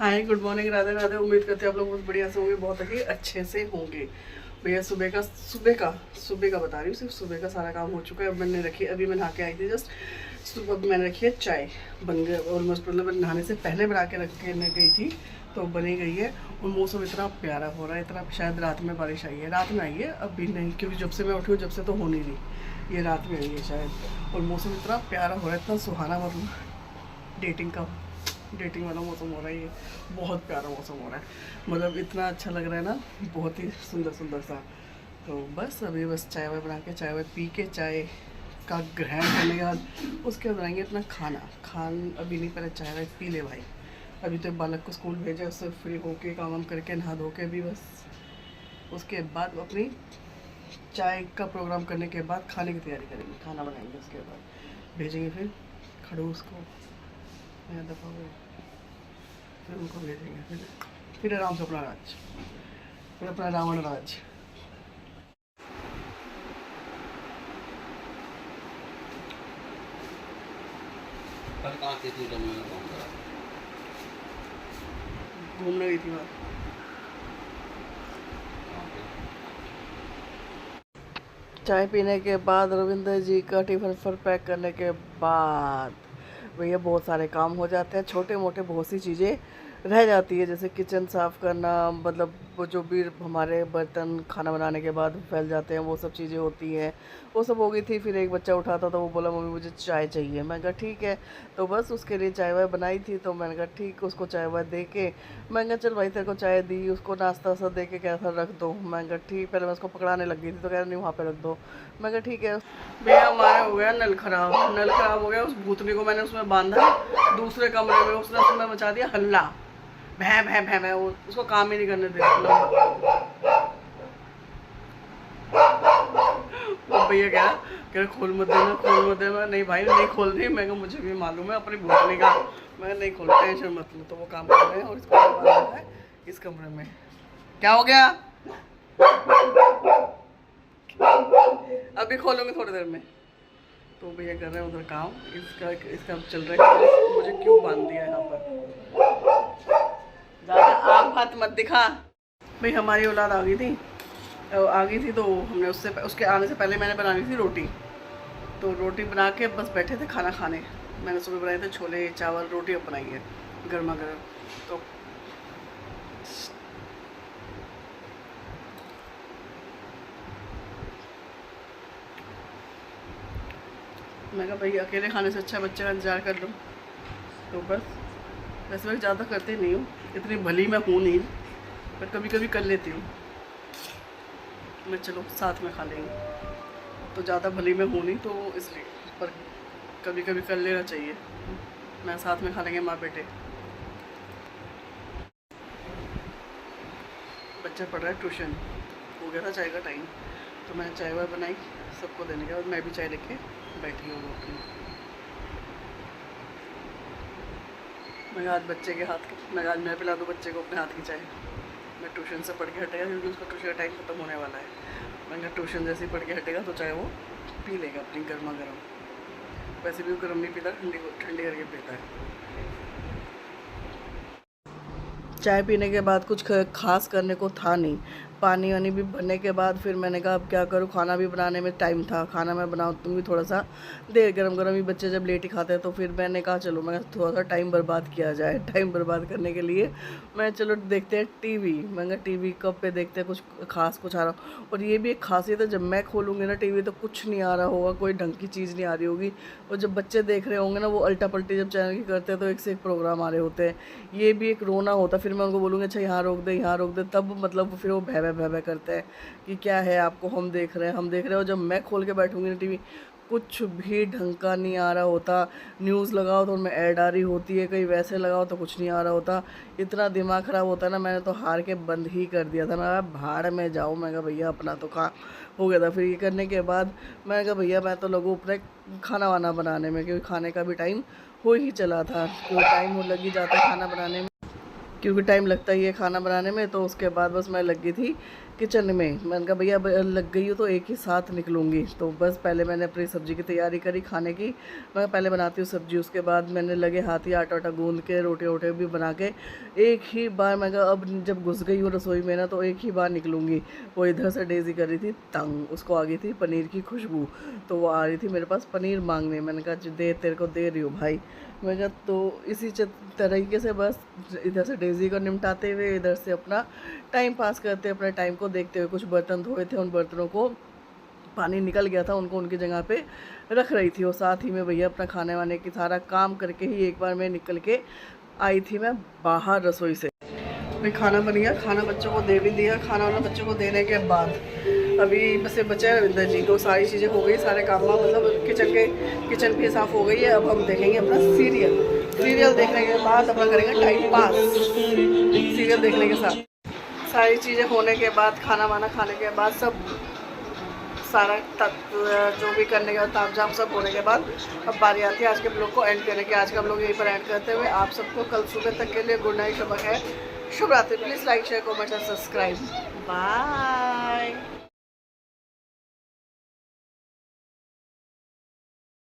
हाय, good morning, Radhe Radhe. उम्मीद करते हैं आप लोग बहुत बढ़िया से होंगे, बहुत ही अच्छे से होंगे। भैया सुबह का बता रही हूँ, सिर्फ सुबह का सारा काम हो चुका है। अब मैंने रखी, अभी मैं नहा के आई थी जस्ट। सुबह मैंने रखी है चाय, बन गया ऑलमोस्ट। मतलब नहाने से पहले बना के रख के गई थी तो बनी गई है। और मौसम इतना प्यारा हो रहा है, इतना शायद रात में बारिश आई है, रात में आई है, अभी नहीं, क्योंकि जब से मैं उठी हूँ जब से तो हो नहीं रही, ये रात में आई है शायद। और मौसम इतना प्यारा हो रहा है, इतना सुहाना, मतलब डेटिंग वाला मौसम हो रहा है, ये बहुत प्यारा मौसम हो रहा है। मतलब इतना अच्छा लग रहा है ना, बहुत ही सुंदर सुंदर सा। तो बस अभी बस चाय वाय बना के, चाय वाय पी के, चाय का ग्रहण करने के बाद उसके बाद बनाएंगे अपना खान अभी नहीं, पहले चाय वाय पी ले भाई। अभी तो बालक को स्कूल भेजा, उससे फ्री होके काम वाम करके नहा धो के अभी बस उसके बाद अपनी चाय का प्रोग्राम करने के बाद खाने की तैयारी करेंगे, खाना बनाएंगे, उसके बाद भेजेंगे फिर खड़ूस को दफ़ा हुए, फिर उनको भेजेंगे, फिर आराम से अपना राज, फिर अपना रावण राज। कल कहाँ थी तू जब मैंने फोन करा? घूमने गई थी बात। चाय पीने के बाद रविंद्र जी का टिफिन फर पैक करने के बाद भैया बहुत सारे काम हो जाते हैं, छोटे मोटे बहुत सी चीज़ें रह जाती है, जैसे किचन साफ़ करना, मतलब वो जो भी हमारे बर्तन खाना बनाने के बाद फैल जाते हैं वो सब चीज़ें होती हैं, वो सब हो गई थी। फिर एक बच्चा उठा था तो वो बोला मम्मी मुझे चाय चाहिए, मैं कहा ठीक है। तो बस उसके लिए चाय वाय बनाई थी, तो मैंने कहा ठीक, उसको चाय वाय दे के मैं कहा चल भाई तेरे को चाय दी, उसको नाश्ता वास्ता दे के कैसा रख दो, मैं कहा ठीक। पहले मैं उसको पकड़ाने लग गई थी तो कह रहा नहीं वहाँ पे रख दो, मैं कहा ठीक है। भैया हमारा हो गया नल खराब हो गया। उस भूतनी को मैंने उसमें बांधा दूसरे कमरे में, उसने उसमें मचा दिया हल्ला, भै भै भै भै, उसको काम ही नहीं करने देती। वो भैया कह रहा खोल मत देना। नहीं भाई नहीं खोल रही, मैं मुझे भी मालूम है अपनी भूतनी का, मैं नहीं खोल, टेंशन मत लो। तो वो काम कर रहे हैं और इसको बांधा है इस कमरे में। क्या हो गया? अभी खोलूंगी थोड़ी देर में। तो भैया कर रहे हैं उधर काम, इसका चल रहा है, मुझे क्यों बांध दिया यहाँ पर, ज़्यादा आप हाथ मत दिखा। भाई हमारी औलाद आ गई थी तो हमने उसके आने से पहले मैंने बनानी थी रोटी। तो रोटी बना के बस बैठे थे खाना खाने। मैंने सुबह बनाए थे छोले चावल, रोटी अब बनाई है गर्मा गर्म। तो मैं कहा भाई अकेले खाने से अच्छा बच्चे का इंतज़ार कर लो। तो बस वैसे मैं ज़्यादा करती नहीं हूँ, इतनी भली मैं हूँ नहीं, पर कभी कभी कर लेती हूँ मैं, चलो साथ में खा लेंगे। तो ज़्यादा भली मैं हूँ नहीं तो इसलिए, पर कभी कभी कर लेना चाहिए, मैं साथ में खा लेंगे माँ बेटे। बच्चा पढ़ रहा है ट्यूशन, हो गया था चाय का टाइम, तो मैंने चाय वाय बनाई सबको देने के बाद मैं भी चाय लेके बैठी हूँ अपनी। मैं आज बच्चे के हाथ की, मैं आज मैं पिला दूँ बच्चे को अपने हाथ की चाय। मैं ट्यूशन से पढ़ के हटेगा क्योंकि उसका ट्यूशन का टाइम ख़त्म होने वाला है। मैंने कहा ट्यूशन जैसे ही पढ़ के हटेगा तो चाहे वो पी लेगा अपनी गर्मा गर्म, वैसे भी वो गर्म नहीं पीता, ठंडी करके पीता है। चाय पीने के बाद कुछ खास करने को था नहीं, पानी वानी भी भरने के बाद फिर मैंने कहा अब क्या करूँ, खाना भी बनाने में टाइम था, खाना मैं बनाऊँगी थोड़ा सा देर, गरम गरम ही बच्चे जब लेट ही खाते हैं। तो फिर मैंने कहा चलो मैं थोड़ा सा टाइम बर्बाद किया जाए। टाइम बर्बाद करने के लिए मैं चलो देखते हैं टीवी। मैं कहा टीवी कब पे देखते हैं, कुछ खास कुछ आ रहा। और ये भी एक खासियत है, जब मैं खोलूँगी ना टीवी तो कुछ नहीं आ रहा होगा, कोई ढंग की चीज़ नहीं आ रही होगी। और जब बच्चे देख रहे होंगे ना वो अल्टा पल्टी जब चैनल की करते हैं तो एक से एक प्रोग्राम आ रहे होते हैं, ये भी एक रोना होता। फिर मैं उनको बोलूँगी अच्छा यहाँ रोक दे यहाँ रोक दे, तब मतलब फिर वो भै भै करते हैं कि क्या है आपको, हम देख रहे हैं। और जब मैं खोल के बैठूँगी ना टीवी, कुछ भी ढंग का नहीं आ रहा होता। न्यूज़ लगाओ तो उनमें ऐड आ रही होती है, कहीं वैसे लगाओ तो कुछ नहीं आ रहा होता। इतना दिमाग ख़राब होता है ना, मैंने तो हार के बंद ही कर दिया था। मैं भाड़ में जाऊँ, मैं कहा भैया अपना तो काम हो गया था। फिर ये करने के बाद मैंने कहा भैया मैं तो लगूँ अपने खाना वाना बनाने में, क्योंकि खाने का भी टाइम हो ही चला था, क्योंकि टाइम हो लग ही जाता है खाना बनाने में, क्योंकि टाइम लगता ही है खाना बनाने में। तो उसके बाद बस मैं लगी थी किचन में। मैंने कहा भैया अब लग गई हो तो एक ही साथ निकलूँगी। तो बस पहले मैंने अपनी सब्ज़ी की तैयारी करी खाने की। मैं पहले बनाती हूँ सब्ज़ी, उसके बाद मैंने लगे हाथ ही आटा गूँध के रोटी वोटे भी बना के एक ही बार। मैं कहा अब जब घुस गई हूँ रसोई में ना तो एक ही बार निकलूँगी। वो इधर से डेज़ी कर रही थी तंग, उसको आ गई थी पनीर की खुशबू, तो वो आ रही थी मेरे पास पनीर मांगने। मैंने कहा दे, तेरे को दे रही हूँ भाई। मैं कहा तो इसी तरीके से बस इधर से डेज़ी को निपटाते हुए इधर से अपना टाइम पास करते, अपने टाइम को देखते हुए। कुछ बर्तन धोए थे, उन बर्तनों को पानी निकल गया था, उनको उनकी जगह पे रख रही थी। और साथ ही में भैया अपना खाने वाने की सारा काम करके ही एक बार मैं निकल के आई थी मैं बाहर रसोई से। भाई खाना बन गया, खाना बच्चों को दे भी दिया। खाना वाना बच्चों को देने के बाद अभी बस बचे हैं रविंदर जी को। सारी चीज़ें हो गई, सारे काम मतलब किचन भी साफ़ हो गई है। अब हम देखेंगे अपना सीरियल देखने के बाद अपना करेंगे टाइम पास सीरियल देखने के साथ। सारी चीज़ें होने के बाद, खाना वाना खाने के बाद, सब सारा जो भी करने का ताम झाम सब होने के बाद अब बारी आती है आज के ब्लॉग को एंड करने की। आज का ब्लॉग यहीं पर एंड करते हुए आप सबको कल सुबह तक के लिए गुड नाइट, शुभ है, शुभ रात्रि। Please like share comment and subscribe. Bye.